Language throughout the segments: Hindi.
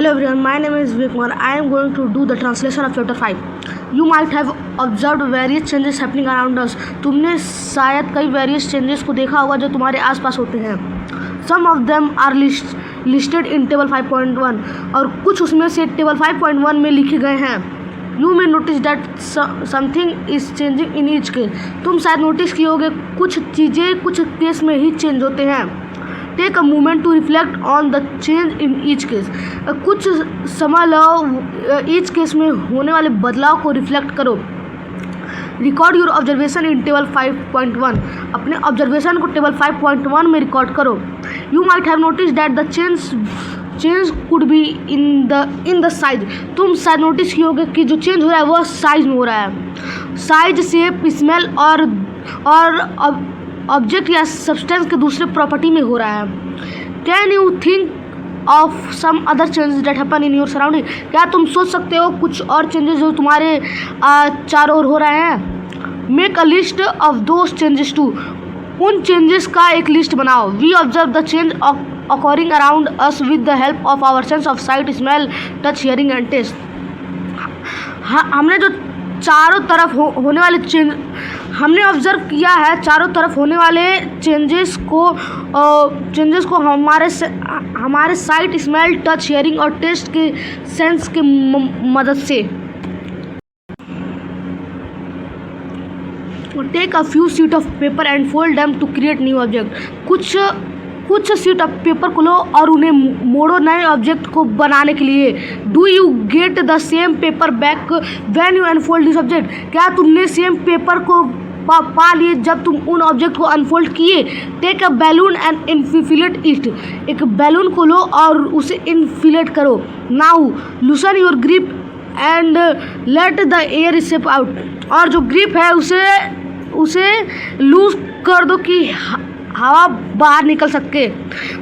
Hello everyone, my name is Vikmar. I am going to do the translation of chapter 5. You might have observed various changes happening around us. तुमने शायद कई various changes को देखा होगा जो तुम्हारे आसपास होते हैं. Some of them are listed in table 5.1 और कुछ उसमें से table 5.1 में लिखे गए हैं. You may notice that something is changing in each case. तुम शायद नोटिस किए होगे कुछ चीज़ें कुछ केस में ही चेंज होते हैं. Take a moment to reflect on the change in each case. कुछ समय लो ईच केस में होने वाले बदलाव को रिफ्लेक्ट करो. Record your observation in table 5.1. अपने ऑब्जर्वेशन को टेबल 5.1 में रिकॉर्ड करो. You might have notice that the change could be in the size. तुम शायद नोटिस किए होगे कि जो चेंज हो रहा है वह साइज में हो रहा है. साइज, शेप, स्मेल और ऑब्जेक्ट या सब्सटेंस के दूसरे प्रॉपर्टी में हो रहा है. Can you think of some other changes that happen in your surrounding. क्या तुम सोच सकते हो कुछ और चेंजेस जो तुम्हारे चारों ओर हो रहे हैं. Make a list of those changes too. उन चेंजेस का एक लिस्ट बनाओ. We observe the change occurring around us with the help of our sense of sight, smell, touch, hearing and taste. हमने जो चारों तरफ होने वाले चेंज हमने ऑब्जर्व किया है, चारों तरफ होने वाले चेंजेस को हमारे साइट, स्मेल, टच, हियरिंग और टेस्ट के सेंस के मदद से. Take a few sheet of paper and fold them to create new object. कुछ शीट ऑफ पेपर को लो और उन्हें मोड़ो नए ऑब्जेक्ट को बनाने के लिए. Do you get the same paper back when you unfold this object. क्या तुमने सेम पेपर को पा लिए जब तुम उन ऑब्जेक्ट को अनफोल्ड किए. Take a balloon and inflate it. एक बैलून को लो और उसे इन्फिलेट करो. Now loosen your grip and let the air step out. और जो ग्रिप है उसे लूज कर दो कि हवा बाहर निकल सके.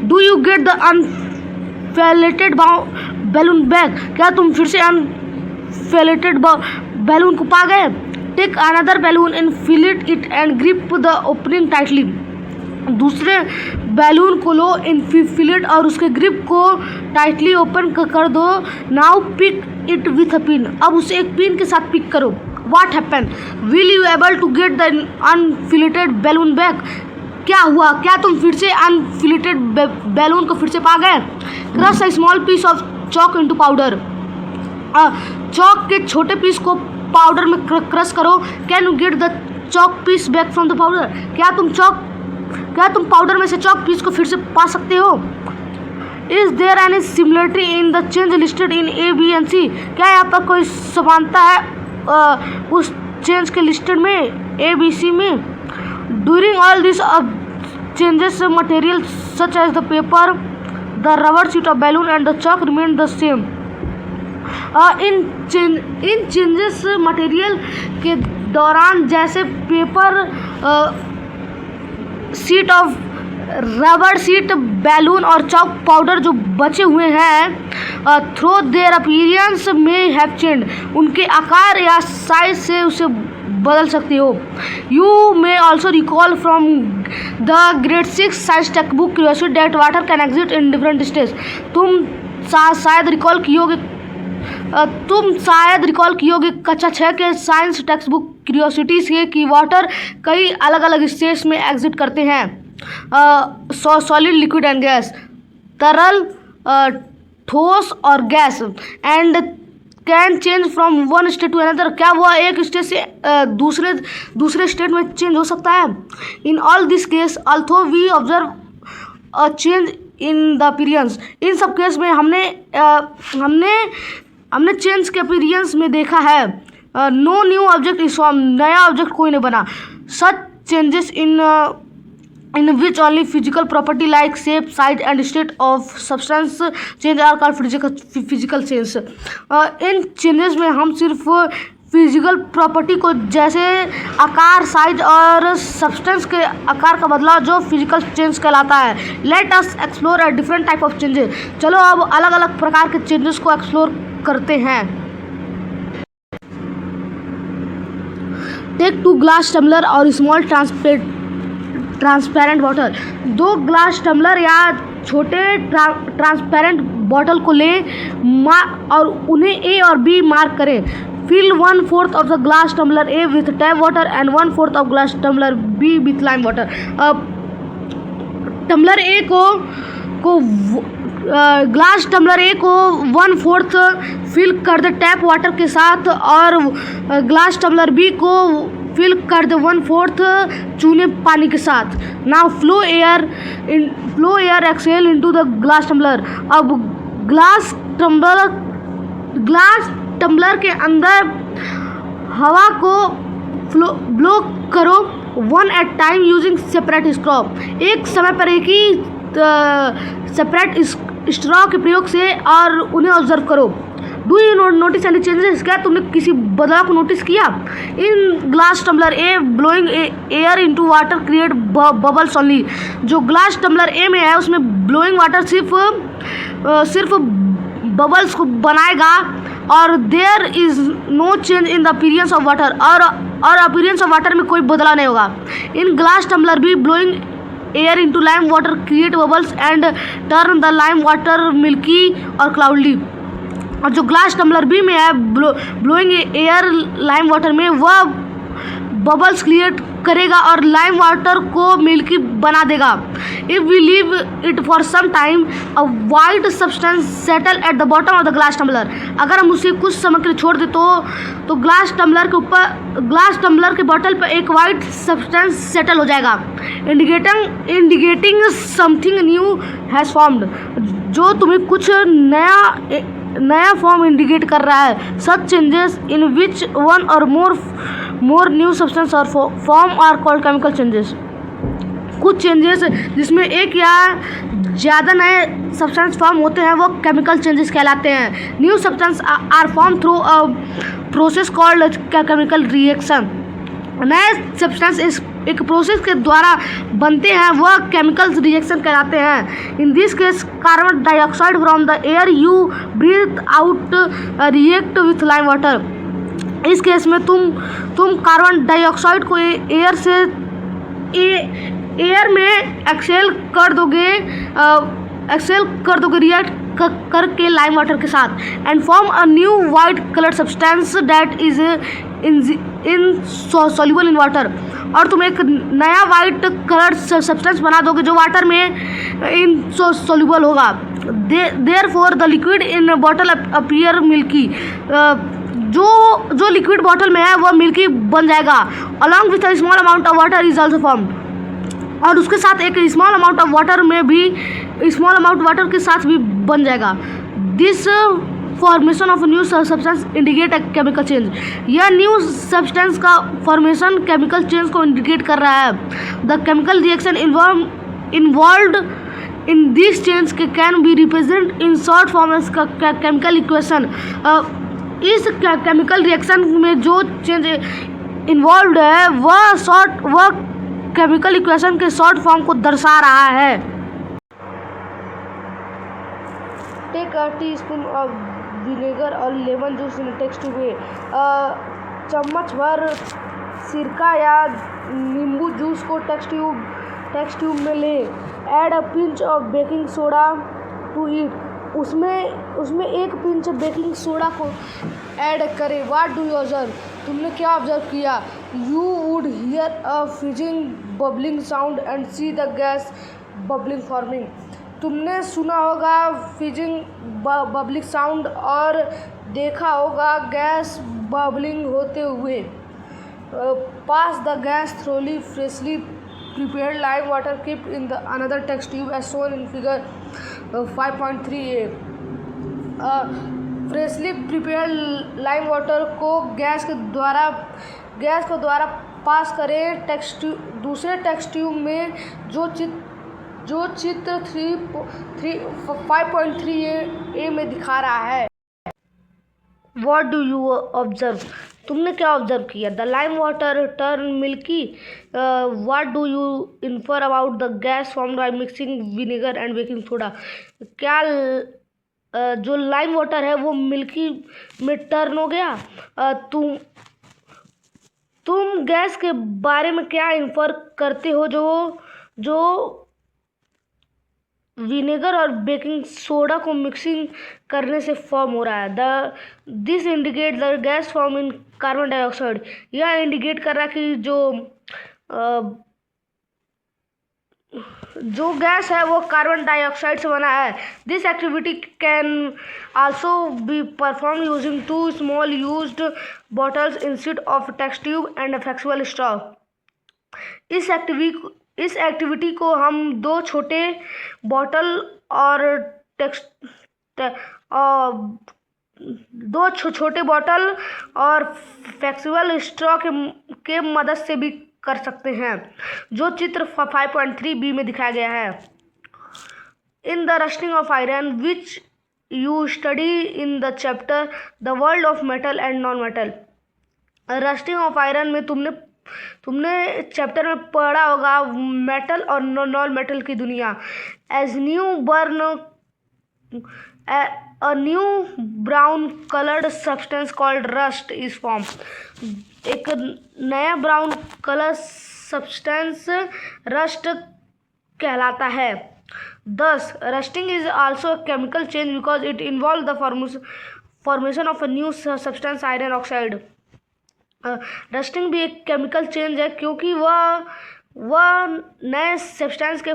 Do you get the uninflated balloon back. क्या तुम फिर से अनफिलेटेड बैलून को पा गए. Take another balloon inflate it and grip the opening tightly. दूसरे बैलून को लो, इन्फिलेट और उसके ग्रिप को टाइटली ओपन कर दो. Now pick it with a pin. अब उसे एक पिन के साथ पिक करो. What happen. Will you able to get the uninflated balloon back. क्या हुआ. क्या तुम फिर से अनफिलेटेड बैलून को फिर से पा गए. Crush a small piece of chalk into powder. Chalk के छोटे पीस को पाउडर में क्रश करो. Can you get the chalk piece back from the powder. क्या तुम पाउडर में से चॉक पीस को फिर से पा सकते हो. Is there any similarity in the change listed in A, B and C. क्या यहाँ पर कोई समानता है उस चेंज के लिस्टेड में ए, बी, सी में. During all this changes material such as the paper, the rubber sheet of balloon and the chalk remain the same. In changes material के दौरान जैसे paper, sheet of rubber sheet, balloon और चॉक पाउडर जो बचे हुए हैं, थ्रो देयर अपीयरेंस में हैव चेंज. उनके आकार या साइज से उसे बदल सकते हो. You may also recall from the grade 6 science text book curiosity that water can exist in different stage. तुम शायद रिकॉल कियोगे कक्षा 6 के साइंस टेक्स्ट बुक क्यूरियोसिटी से कि वाटर कई अलग अलग स्टेज में एग्जिट करते हैं. सॉलिड, लिक्विड एंड गैस, तरल, ठोस और gas. And can change from one state to another. क्या वह एक स्टेट से दूसरे स्टेट में चेंज हो सकता है. In all this case although we observe a change in the appearance. इन सब केस में हमने चेंज के अपीयरेंस में देखा है. No new object is form. नया ऑब्जेक्ट कोई नहीं बना. Such changes in which only physical property like shape, size and state of substance change are called physical change. In changes में हम सिर्फ फिजिकल प्रॉपर्टी को, जैसे आकार, साइज और सब्सटेंस के आकार का बदलाव, जो फिजिकल चेंज कहलाता है. Let us explore a different type of changes. चलो अब अलग अलग प्रकार के चेंजेस को एक्सप्लोर करते हैं. टेक 2 ग्लास टम्बलर और small transparent water. 2 glass tumbler या छोटे ट्रांसपेरेंट बॉटल को ले और उन्हें ए और बी मार्क करें। Fill 1/4 of the glass tumbler A with tap water and 1/4 of glass tumbler B with lime water. Tumbler A को ग्लास टम्बलर ए को 1/4 फिल कर दे टैप वाटर के साथ और ग्लास टम्बलर बी को फिल कर दे 1/4 चूने पानी के साथ। Now flow air exhale into the glass tumbler. अब ग्लास टम्बलर के अंदर हवा को ब्लो करो 1 at time using separate straw. एक समय पर एक ही सेपरेट स्ट्रॉ के प्रयोग से और उन्हें ऑब्जर्व करो। Do you notice any changes? क्या तुमने किसी बदलाव को नोटिस किया? In glass tumbler A blowing air into water create bubbles only. जो ग्लास टम्बलर ए में है उसमें ब्लोइंग वाटर सिर्फ बबल्स को बनाएगा और there is no change in the appearance of water और अपीयरेंस ऑफ वाटर में कोई बदलाव नहीं होगा। In glass tumbler B blowing air into lime water create bubbles and turn the lime water milky और क्लाउडी। और जो ग्लास टम्बलर बी में है ब्लोइंग एयर लाइम वाटर में वह बबल्स क्रिएट करेगा और लाइम वाटर को मिल्की बना देगा। If we leave it for some time a white substance settle at the bottom of the glass tumbler. अगर हम उसे कुछ समय के लिए छोड़ दे तो ग्लास टम्बलर के बॉटल पर एक वाइट सब्सटेंस सेटल हो जाएगा, indicating something new has formed. जो तुम्हें कुछ नया फॉर्म इंडिकेट कर रहा है। Such changes in which one or more new substance or form are called chemical changes. कुछ चेंजेस जिसमें एक या ज़्यादा नए सब्सटेंस फॉर्म होते हैं वो केमिकल चेंजेस कहलाते हैं। New substance are form through a process called chemical reaction. नए सब्सटेंस एक प्रोसेस के द्वारा बनते हैं वह केमिकल रिएक्शन कहलाते हैं। In this case carbon dioxide from the air you breathe out react with lime water. इस केस में तुम कार्बन डाइऑक्साइड को एयर में एक्सेल कर दोगे रिएक्ट करके लाइम वाटर के साथ and form a new white colour substance that is in soluble in water. और तुम एक नया वाइट कलर सब्सटेंस बना दोगे जो वाटर में इन सॉल्युबल होगा। Therefore the liquid in bottle appear milky. जो लिक्विड बॉटल में है वह मिल्की बन जाएगा। Along with a small amount of water is also formed. और उसके साथ एक स्मॉल अमाउंट ऑफ वाटर के साथ भी बन जाएगा। This formation of new substance indicate a chemical change. यह न्यू सब्सटेंस का फॉर्मेशन केमिकल चेंज को इंडिकेट कर रहा है। The chemical reaction involved in this change can be represent in short form as chemical equation. इस केमिकल रिएक्शन में जो चेंज इन्वॉल्व्ड है वह केमिकल इक्वेशन के शॉर्ट फॉर्म को दर्शा रहा है। Take a teaspoon of vinegar और lemon juice in test two way. चम्मच भर सिरका या नींबू जूस को टेस्ट ट्यूब में ले। Add a pinch of baking soda to it. उसमें एक पिंच बेकिंग सोडा को ऐड करें। What do you observe? तुमने क्या ऑब्जर्व किया? You would hear a freezing bubbling sound and see the gas bubbling forming. तुमने सुना होगा फ्रीजिंग बबलिंग साउंड और देखा होगा गैस बबलिंग होते हुए। Pass the gas thoroughly freshly prepared lime water kept in the another test tube as shown in figure 5.3a. Freshly prepared lime water को गैस के द्वारा पास करें दूसरे टेस्ट ट्यूब में जो चित्र 5.3a में दिखा रहा है। What do you observe? तुमने क्या ऑब्जर्व किया? The lime water turn milky. What do you infer about the gas formed by mixing vinegar and baking soda? क्या जो लाइम वाटर है वो मिल्की में टर्न हो गया? तुम गैस के बारे में क्या इन्फर करते हो जो विनेगर और बेकिंग सोडा को मिक्सिंग करने से फॉर्म हो रहा है। This indicate the gas form in carbon dioxide. यह इंडिकेट कर रहा है कि जो गैस है वो कार्बन डाइऑक्साइड से बना है। This activity can also be perform using 2 small used bottles instead of test tube and flexible straw. इस एक्टिविटी को हम 2 छोटे बॉटल और छोटे बॉटल और फ्लेक्सिबल स्ट्रॉ के मदद से भी कर सकते हैं, जो चित्र 5.3b में दिखाया गया है। In the rusting of iron which you study in the chapter the world of metal and non metal. Rusting of iron में तुमने चैप्टर में पढ़ा होगा मेटल और नॉन मेटल की दुनिया। As a new brown colored substance called rust is formed। एक नया ब्राउन कलर सब्सटेंस रस्ट कहलाता है। Thus, rusting is also a chemical change because it involves the formation of a new substance, iron oxide। Rusting भी एक केमिकल चेंज है क्योंकि वह नए सब्सटेंस के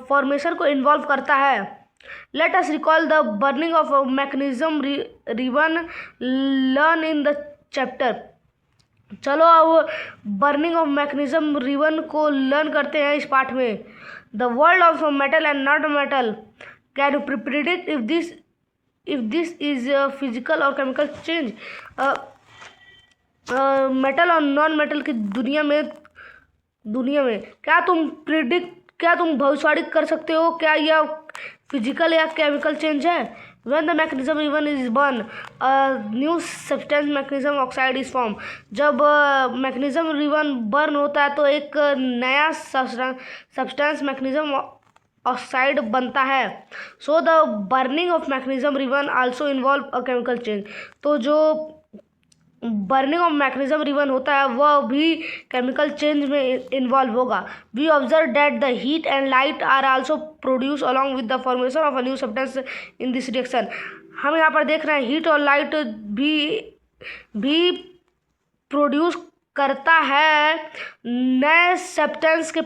फॉर्मेशन को इन्वॉल्व करता है। Let us recall the burning of magnesium ribbon learn in the chapter. चलो अब बर्निंग ऑफ मैग्नीशियम रिबन को लर्न करते हैं इस पाठ में। The world of metal and non metal. Can you predict if this is physical और केमिकल चेंज। मेटल और नॉन मेटल की दुनिया में क्या तुम भविष्यवाणी कर सकते हो क्या यह फिजिकल या केमिकल चेंज है। When the magnesium ribbon is burn new substance magnesium oxide is form. जब मैग्नीशियम रिबन बर्न होता है तो एक नया सब्सटेंस मैग्नीशियम ऑक्साइड बनता है। So the burning of magnesium ribbon also involve a chemical change. तो जो बर्निंग ऑफ मैग्नीशियम रिबन होता है वह भी केमिकल चेंज में इन्वॉल्व होगा। We observe that the heat and light are also produce along with the formation of a new substance in this reaction. हम यहाँ पर देख रहे हैं हीट और लाइट भी प्रोड्यूस करता है नए सब्सटेंस के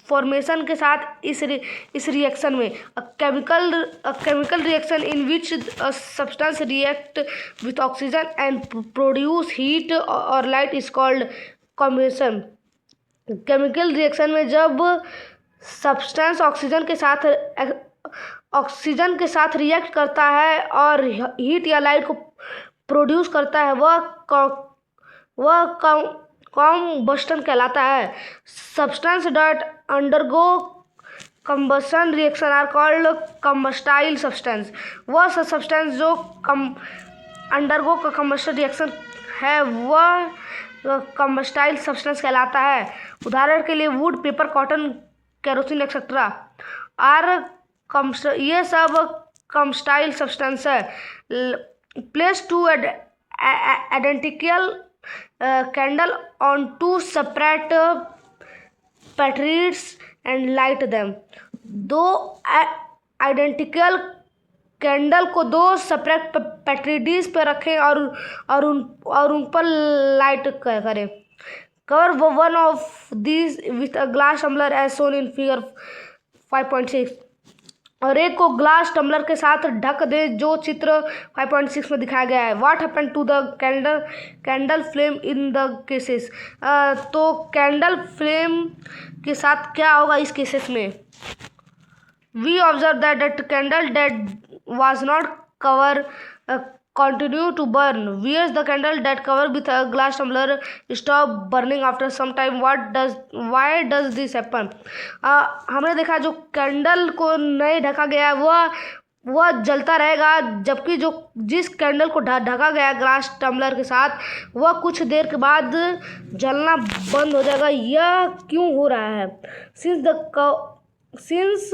फॉर्मेशन के साथ इस रिएक्शन में। Chemical reaction in which substance react with oxygen and produce heat और light is called combination. Chemical reaction में जब सब्सटेंस ऑक्सीजन के साथ रिएक्ट करता है और हीट या लाइट को प्रोड्यूस करता है वह कॉम्बस्टन कहलाता है। Substance that undergo combustion reaction are called combustible substance. वह सब्सटेंस जो अंडरगो कंबस्टन रिएक्शन है वह कम्बस्टाइल सब्सटेंस कहलाता है। उदाहरण के लिए wood, paper, cotton, kerosene etcetera are ये सब कम्बस्टाइल सब्सटेंस है। Place two identical candle on 2 separate batteries and light them। 2 identical candle को 2 सेपरेट बैटरीज पे रखें और उन पर लाइट करें। Cover one of these with a glass tumbler as shown in figure 5.6। और एक को ग्लास टम्बलर के साथ ढक दे जो चित्र 5.6 में दिखाया गया है। What happen to the candle flame in the cases. तो कैंडल फ्लेम के साथ क्या होगा इस केसेस में। We observe that candle that was not cover continue to burn, whereas the candle that covered with a glass tumbler stop burning after some time। why does this happen। हमने देखा जो कैंडल को नहीं ढका गया वह जलता रहेगा, जबकि जिस कैंडल को ढका गया ग्लास टम्बलर के साथ वह कुछ देर के बाद जलना बंद हो जाएगा। यह क्यों हो रहा है। since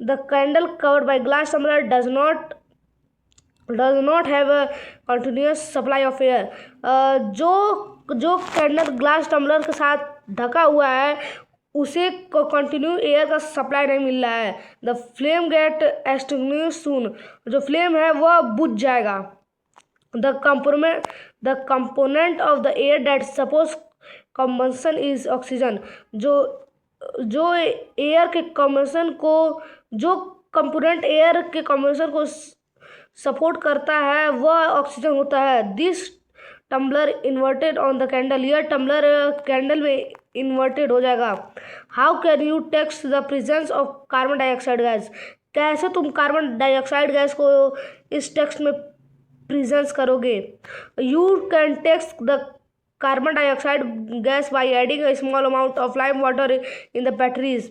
the candle covered by glass tumbler does not have a continuous supply of air। जो कैंडल ग्लास टम्बलर के साथ ढका हुआ है उसे कंटिन्यू एयर का सप्लाई नहीं मिल रहा है। The flame get extinguished soon, जो फ्लेम है वह बुझ जाएगा। The component of the air that suppose combustion is oxygen, जो एयर के कंबंशन को जो कंपोनेंट एयर के कंबंशन को सपोर्ट करता है वह ऑक्सीजन होता है। This tumbler inverted on the candle, यह टम्बलर कैंडल में इन्वर्टेड हो जाएगा। How can you test the presence of carbon dioxide gas, कैसे तुम कार्बन डाइऑक्साइड गैस को इस टेक्स्ट में प्रेजेंस करोगे। You can text the carbon dioxide gas by adding a small amount of lime water in the batteries,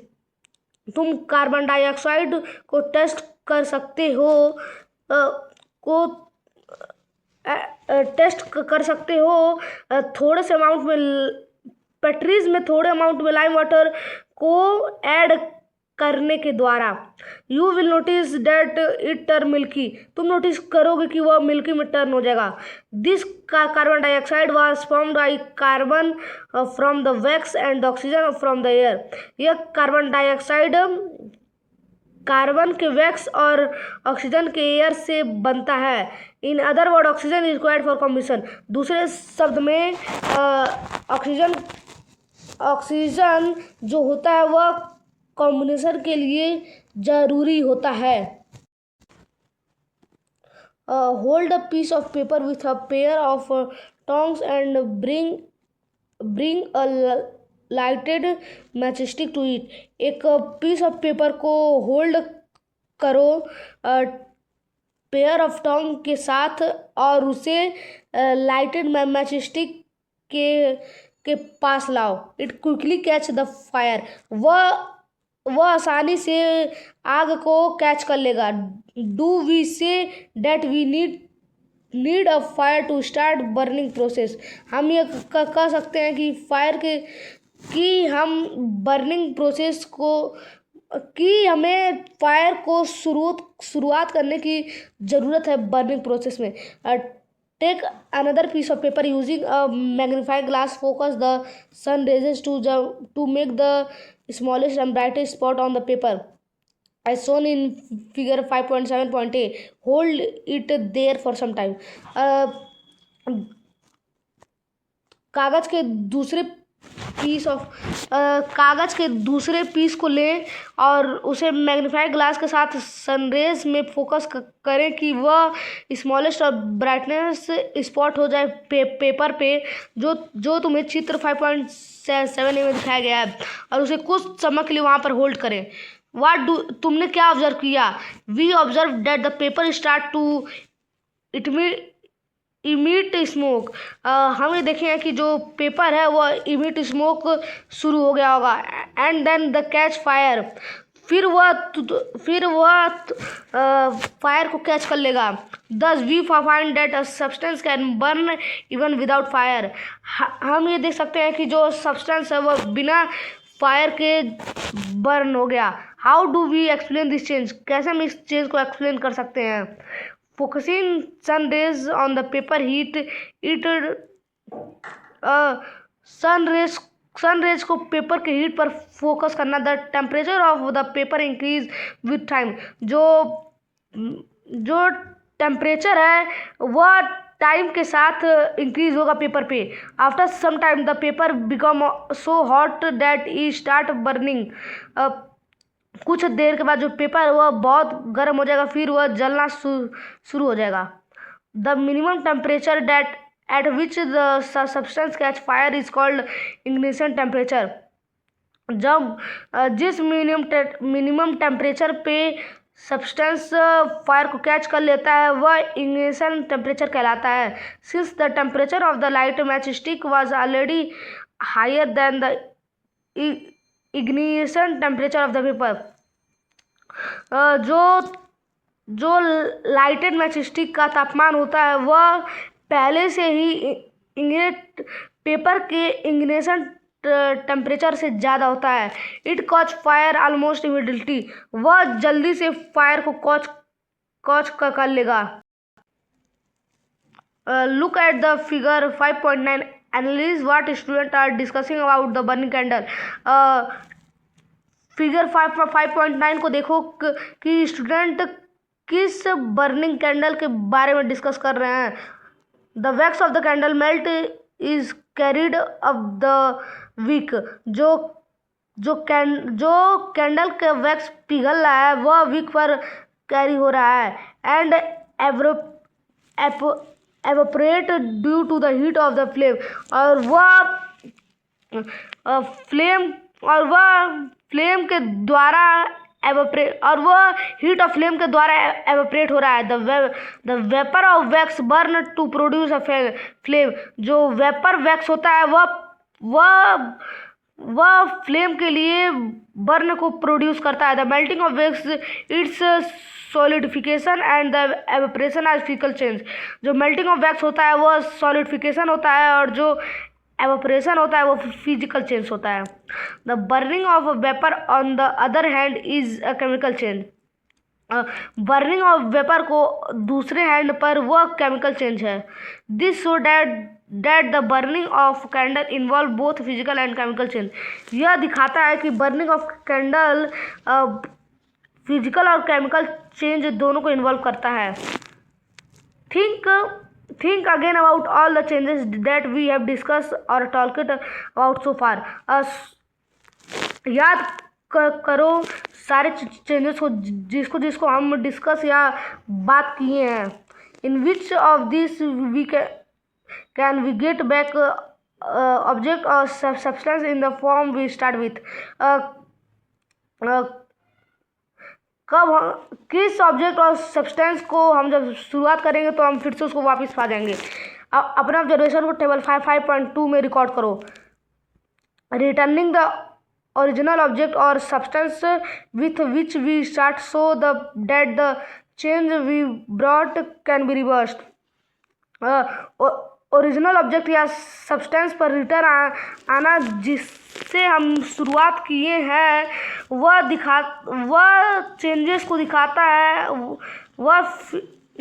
तुम कार्बन डाइऑक्साइड को टेस्ट कर सकते हो थोड़े से अमाउंट में बैटरीज में थोड़े अमाउंट में लाइम वाटर को ऐड करने के द्वारा। You will notice that it turn milky, तुम नोटिस करोगे कि वह मिल्की में टर्न हो जाएगा। This carbon dioxide was formed by carbon from the wax and oxygen from the air, यह कार्बन डाइऑक्साइड कार्बन के वैक्स और ऑक्सीजन के एयर से बनता है। In other word oxygen is required for combustion, दूसरे शब्द में ऑक्सीजन जो होता है वह कॉम्बिनेशन के लिए जरूरी होता है। Hold a piece of paper with a pair of tongs and bring a lighted matchstick to it, एक पीस ऑफ पेपर को होल्ड करो पेयर ऑफ टोंग के साथ और उसे लाइटेड मैचस्टिक के पास लाओ। It quickly catch the fire, वह आसानी से आग को कैच कर लेगा। Do we say that we need a fire to start burning process, हम ये कह सकते हैं कि हम बर्निंग प्रोसेस को कि हमें फायर को शुरुआत करने की ज़रूरत है बर्निंग प्रोसेस में। Take another piece of paper using a magnifying glass, focus the sun rays to make the smallest and brightest spot on the paper as shown in figure 5.7.a. hold it there for some time. कागज के दूसरे पीस को लें और उसे मैग्नीफाइंग ग्लास के साथ सनरेज में फोकस करें कि वह स्मॉलेस्ट और ब्राइटनेस स्पॉट हो जाए पेपर पे जो तुम्हें चित्र 5.7 में दिखाया गया है, और उसे कुछ समय के लिए वहाँ पर होल्ड करें। तुमने क्या ऑब्जर्व किया? We observe that the paper start to emit smoke, हम ये देखें कि जो पेपर है वह इमिट स्मोक शुरू हो गया होगा। And then the catch fire, फिर वह फायर को कैच कर लेगा। Thus we find that a substance can burn even without fire, हम ये देख सकते हैं कि जो सब्सटेंस है वह बिना फायर के बर्न हो गया। How do we explain this change, कैसे हम इस चेंज को एक्सप्लेन कर सकते हैं? Focusing sun rays on the paper heat it, sun rays को पेपर के हीट पर फोकस करना। The temperature of the paper increase with time, जो टेम्परेचर है वह टाइम के साथ इंक्रीज होगा पेपर पे। After some time the paper become so hot that it start burning, कुछ देर के बाद जो पेपर वह बहुत गर्म हो जाएगा, फिर वह जलना शुरू हो जाएगा। The minimum temperature that at which the substance catch fire is called ignition temperature, जिस मिनिमम टेम्परेचर पे सब्सटेंस फायर को कैच कर लेता है वह इग्निशन टेम्परेचर कहलाता है। Since the temperature of the light matchstick was already higher than the ignition temperature of the paper, जो लाइटेड मैच स्टिक का तापमान होता है वह पहले से ही पेपर के इग्निशन टेम्परेचर से ज़्यादा होता है। It caught fire almost immediately, वह जल्दी से फायर को कॉच कर लेगा। Look at the figure 5.9. Analyze what students are discussing about the burning candle. Figure 5.9 को देखो कि स्टूडेंट किस बर्निंग कैंडल के बारे में डिस्कस कर रहे हैं। The wax of the candle melt is carried up the wick. जो कैंडल का वैक्स पिघल रहा है वह विक पर कैरी हो रहा है and evaporate due to the heat of the flame. और वह फ्लेम के द्वारा एवोपरेट और वह हीट ऑफ फ्लेम के द्वारा एवोपरेट हो रहा है। The vapour of wax burn to produce a flame. जो वेपर वैक्स होता है वह फ्लेम के लिए बर्न को प्रोड्यूस करता है। The melting of wax its solidification and the evaporation as physical change. जो मेल्टिंग ऑफ वैक्स होता है वह सॉलिडिफिकेशन होता है और जो एवोपरेशन होता है वो फिजिकल चेंज होता है। The burning of vapour on the other hand is a chemical change. Burning of vapour को दूसरे हैंड पर वह केमिकल चेंज है। This show that the burning of candle involve both physical and chemical change. यह दिखाता है कि बर्निंग ऑफ कैंडल फिजिकल और केमिकल चेंज दोनों को इन्वॉल्व करता है। Think again about all the changes that we have discussed or talked about so far. याद करो सारे चेंजेस को जिसको हम डिस्कस या बात किए हैं। In which of this we can we get back object और substance in the form we start with. किस ऑब्जेक्ट और सब्सटेंस को हम जब शुरुआत करेंगे तो हम फिर से उसको वापस पा जाएंगे। अपने ऑब्जर्वेशन को टेबल 5.2 में रिकॉर्ड करो। रिटर्निंग द ओरिजिनल ऑब्जेक्ट और substance with which we start so that the change we brought can be reversed. Original object या सब्सटेंस पर रिटर्न आना जिससे हम शुरुआत किए हैं वह चेंजेस को दिखाता है,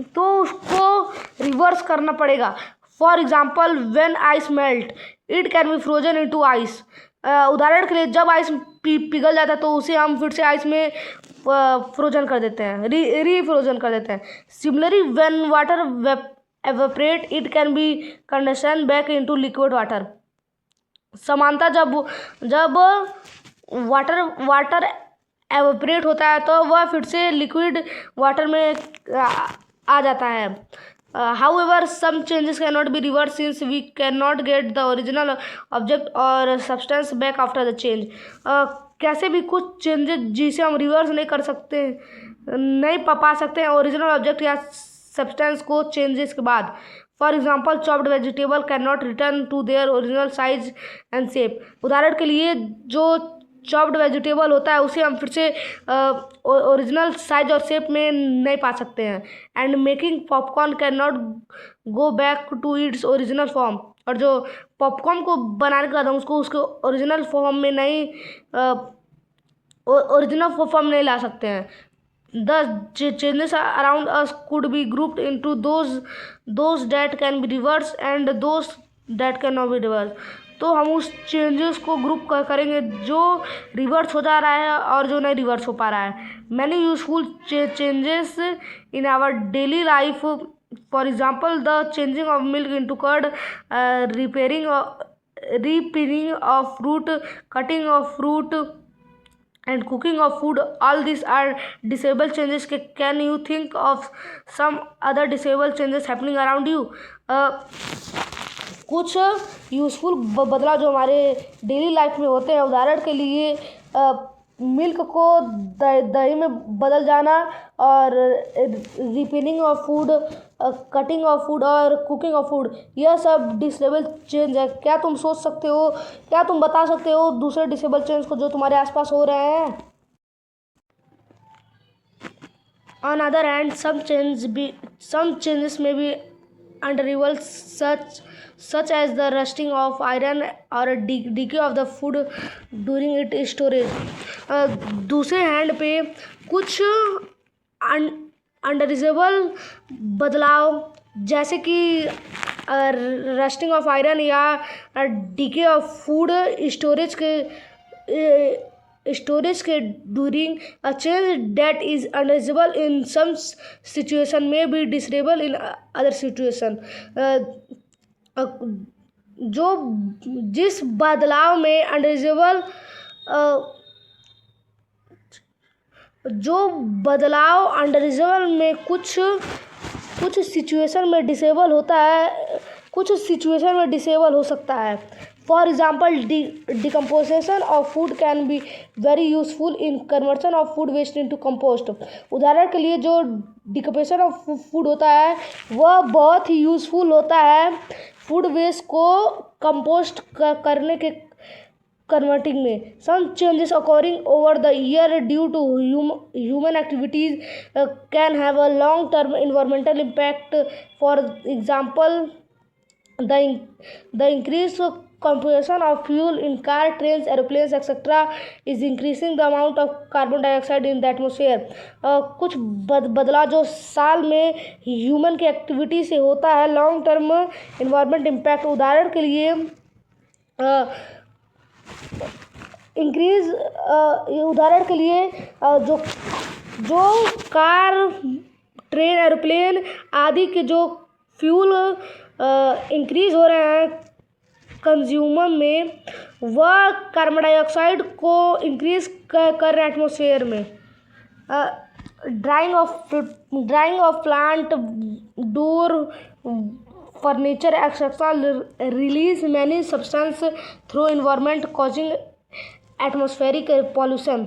तो उसको रिवर्स करना पड़ेगा। For example when ice melt it can be frozen into ice. उदाहरण के लिए जब आइस पिघल जाता है तो उसे हम फिर से आइस में फ्रोजन कर देते हैं, रीफ्रोजन कर देते हैं। Similarly when water evaporate it can be condensed back into liquid water। समानता जब वाटर एवोपरेट होता है तो वह फिर से लिक्विड वाटर में आ जाता है। However, some changes cannot be reversed since we cannot get the original object or substance back after the change। कैसे भी कुछ चेंजेस जिसे हम रिवर्स नहीं कर सकते, नहीं पा सकते हैं ओरिजिनल ऑब्जेक्ट या सब्सटेंस को चेंजेस के बाद। For example chopped vegetable can not return to their original size and shape. उदाहरण के लिए जो चॉप्ड वेजिटेबल होता है उसे हम फिर से ओरिजिनल साइज और शेप में नहीं पा सकते हैं। And making popcorn can not go back to its original form. और जो पॉपकॉर्न को बनाने के बाद हम उसको ओरिजिनल फॉर्म में नहीं ला सकते हैं। The changes around us could be grouped into those that can be reversed and those that cannot be reversed। तो हम उस चेंजेस को ग्रुप करेंगे जो रिवर्स हो जा रहा है और जो नहीं रिवर्स हो पा रहा है। Many useful changes in our daily life, for example the changing of milk into curd, repairing of fruit, cutting of fruit and cooking of food, all these are disable changes। Can you think of some other disable changes happening around you? कुछ यूजफुल बदलाव जो हमारे डेली लाइफ में होते हैं। उदाहरण के लिए मिल्क को दही में बदल जाना और repairing of food, cutting of food और कुकिंग ऑफ फूड, यह सब डिसेबल चेंज है। क्या तुम बता सकते हो दूसरे डिसेबल चेंज को जो तुम्हारे आसपास हो रहे हैं? On other hand some changes may be undesirable such as the rusting of iron or decay of the food during its storage। दूसरे हैंड पे कुछ अनडिजायरेबल बदलाव जैसे कि रस्टिंग ऑफ आयरन या डीके ऑफ फूड स्टोरेज के storage के during a change that is unreasonable in some situation may be desirable in other situation। जो जिस बदलाव में अनरिजनेबल जो बदलाव अनरिजनेबल में कुछ सिचुएशन में डिसेबल होता है, कुछ सिचुएशन में डिसेबल हो सकता है। For example decomposition of food can be very useful in conversion of food waste into compost. उदाहरण के लिए जो डिकम्पोजिशन ऑफ फूड होता है वह बहुत ही यूजफुल होता है फूड वेस्ट को कंपोस्ट करने के कन्वर्टिंग में। Some changes occurring over the year due to human activities can have a long term environmental impact। For example, the increased composition of fuel in car, trains, aeroplanes etc. is increasing the amount of carbon dioxide in the atmosphere। कुछ बदलाव जो साल में ह्यूमन की एक्टिविटी से होता है लॉन्ग टर्म इन्वायरमेंट इम्पैक्ट। उदाहरण के लिए उदाहरण के लिए जो कार, ट्रेन, एरोप्लेन आदि के जो फ्यूल इंक्रीज हो रहे हैं कंज्यूमर में, वह कार्बन डाइऑक्साइड को इंक्रीज कर रहे हैं एटमॉस्फेयर में। Drying of plant, door, furniture etcetera release many substance through environment causing atmospheric pollution.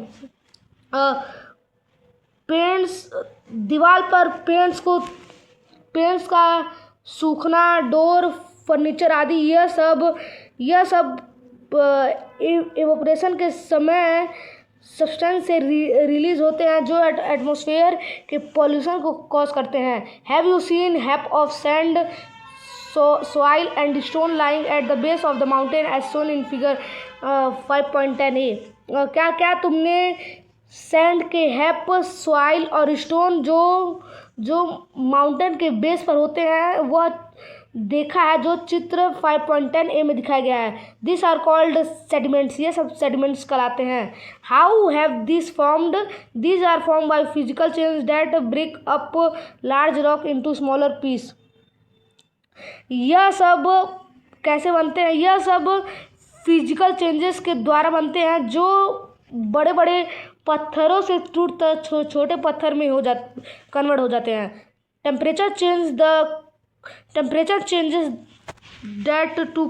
Paints, दीवार पर पेंट्स का सूखना, डोर, फर्नीचर आदि यह सब इवोपरेशन के समय सब्सटेंस से रिलीज होते हैं जो एटमॉस्फेयर के पॉल्यूशन को कॉज करते हैं। Have you seen heap of sand, soil and stone lying at the base of the mountain as shown in figure 5.10a। क्या तुमने सैंड के हेप, सॉइल और स्टोन जो माउंटेन के बेस पर होते हैं वह देखा है जो चित्र 5.10a में दिखाया गया है। दिस आर कॉल्ड सेडिमेंट्स, ये सब सेडिमेंट्स कहलाते हैं। How have this formed? These are form by physical change that break up large rock into smaller piece. यह सब कैसे बनते हैं? यह सब फिजिकल चेंजेस के द्वारा बनते हैं जो बड़े बड़े पत्थरों से टूट छोटे पत्थर में कन्वर्ट हो जाते हैं। Temperature changes that to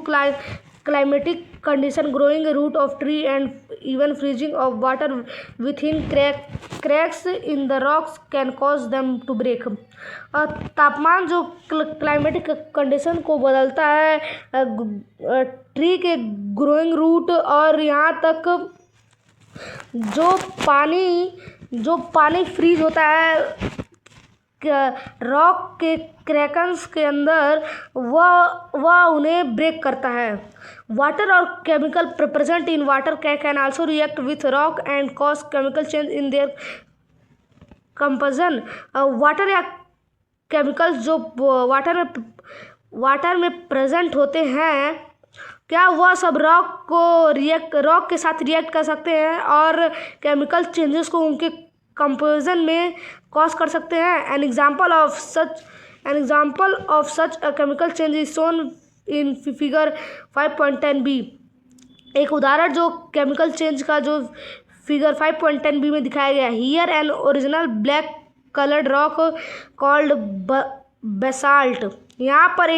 climatic condition, growing root of tree and even freezing of water within cracks in the rocks can cause them to break। तापमान जो क्लाइमेटिक कंडीशन को बदलता है, ट्री के ग्रोइंग रूट और यहाँ तक जो पानी फ्रीज होता है रॉक के क्रैकन्स के अंदर, वह उन्हें ब्रेक करता है। वाटर और chemical present in water can also react with rock and cause chemical change in their composition. Water या केमिकल्स जो वाटर में प्रेजेंट होते हैं, क्या वह सब रॉक के साथ रिएक्ट कर सकते हैं और केमिकल चेंजेस को उनके कंपोजिशन में कॉज कर सकते हैं। An example of such a chemical change is shown in figure 5.10b। एक उदाहरण जो केमिकल चेंज का जो फिगर 5.10b में दिखाया गया है। Here an original black coloured rock called basalt. यहाँ पर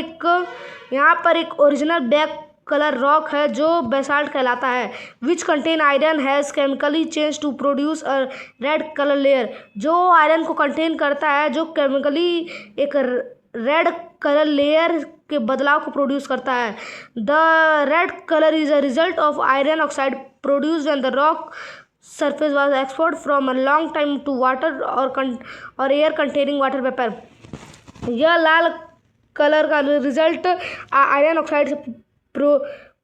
एक ओरिजिनल ब्लैक कलर रॉक है जो बेसाल्ट कहलाता है। Which contain iron has chemically change to produce a red colour layer. जो आयरन को कंटेन करता है, जो केमिकली एक रेड कलर लेयर के बदलाव को प्रोड्यूस करता है। The red colour is a result of iron oxide produce when the rock surface was exposed from a long time to water or air containing water vapor। यह लाल कलर का रिजल्ट आयरन ऑक्साइड से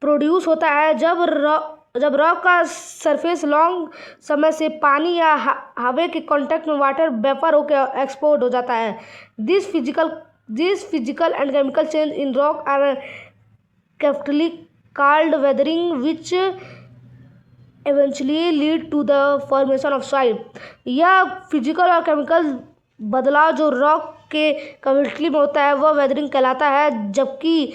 प्रोड्यूस होता है जब रॉक का सरफेस लॉन्ग समय से पानी या हवा के कांटेक्ट में वाटर वेपर होकर एक्सपोर्ट हो जाता है। This physical and chemical change in rock are capitally called weathering, eventually lead to the formation of soil. यह फिजिकल और केमिकल बदलाव जो रॉक के कैविटी में होता है वह वेदरिंग कहलाता है, जबकि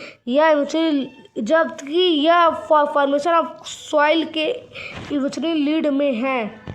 यह फॉर्मेशन ऑफ सॉइल के इवेंचुअली लीड में है।